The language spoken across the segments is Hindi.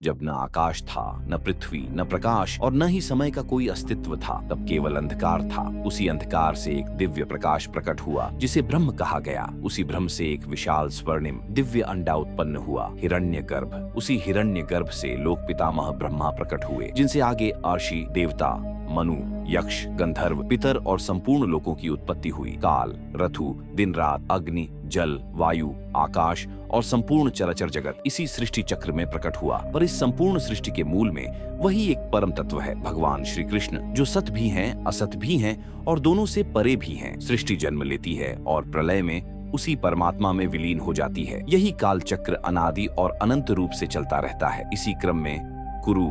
जब न आकाश था, न पृथ्वी, न प्रकाश और न ही समय का कोई अस्तित्व था, तब केवल अंधकार था। उसी अंधकार से एक दिव्य प्रकाश प्रकट हुआ जिसे ब्रह्म कहा गया। उसी ब्रह्म से एक विशाल स्वर्णिम दिव्य अंडा उत्पन्न हुआ, हिरण्यगर्भ। उसी हिरण्यगर्भ से लोक पितामह ब्रह्मा प्रकट हुए, जिनसे आगे अर्षि, देवता, मनु, यक्ष, गंधर्व, पितर और संपूर्ण लोकों की उत्पत्ति हुई। काल, ऋतु, दिन रात, अग्नि, जल, वायु, आकाश और संपूर्ण चराचर जगत इसी सृष्टि चक्र में प्रकट हुआ। पर इस संपूर्ण सृष्टि के मूल में वही एक परम तत्व है, भगवान श्री कृष्ण, जो सत भी हैं, असत भी हैं और दोनों से परे भी हैं। सृष्टि जन्म लेती है और प्रलय में उसी परमात्मा में विलीन हो जाती है। यही काल चक्र अनादि और अनंत रूप से चलता रहता है। इसी क्रम में कुरु,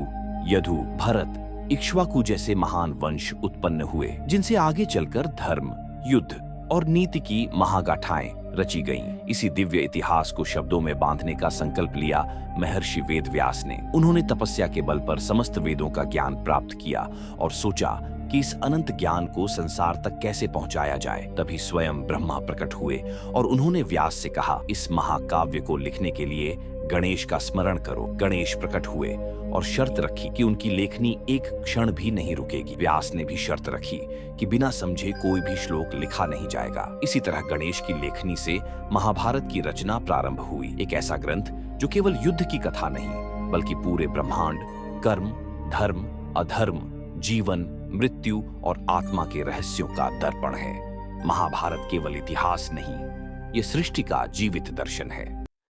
यदु, भरत, इक्ष्वाकु जैसे महान वंश उत्पन्न हुए, जिनसे आगे चलकर धर्म, युद्ध और नीति की महागाथाएं रची गईं। इसी दिव्य इतिहास को शब्दों में बांधने का संकल्प लिया महर्षि वेदव्यास ने। उन्होंने तपस्या के बल पर समस्त वेदों का ज्ञान प्राप्त किया और सोचा कि इस अनंत ज्ञान को संसार तक कैसे पहुंचाया जाए। तभी स्वयं ब्रह्मा प्रकट हुए और उन्होंने व्यास से कहा, इस महाकाव्य को लिखने के लिए गणेश का स्मरण करो। गणेश प्रकट हुए और शर्त रखी कि उनकी लेखनी एक क्षण भी नहीं रुकेगी। व्यास ने भी शर्त रखी कि बिना समझे कोई भी श्लोक लिखा नहीं जाएगा। इसी तरह गणेश की लेखनी से महाभारत की रचना प्रारंभ हुई, एक ऐसा ग्रंथ जो केवल युद्ध की कथा नहीं बल्कि पूरे ब्रह्मांड, कर्म, धर्म, अधर्म, जीवन, मृत्यु और आत्मा के रहस्यों का दर्पण है। महाभारत केवल इतिहास नहीं, ये सृष्टि का जीवित दर्शन है।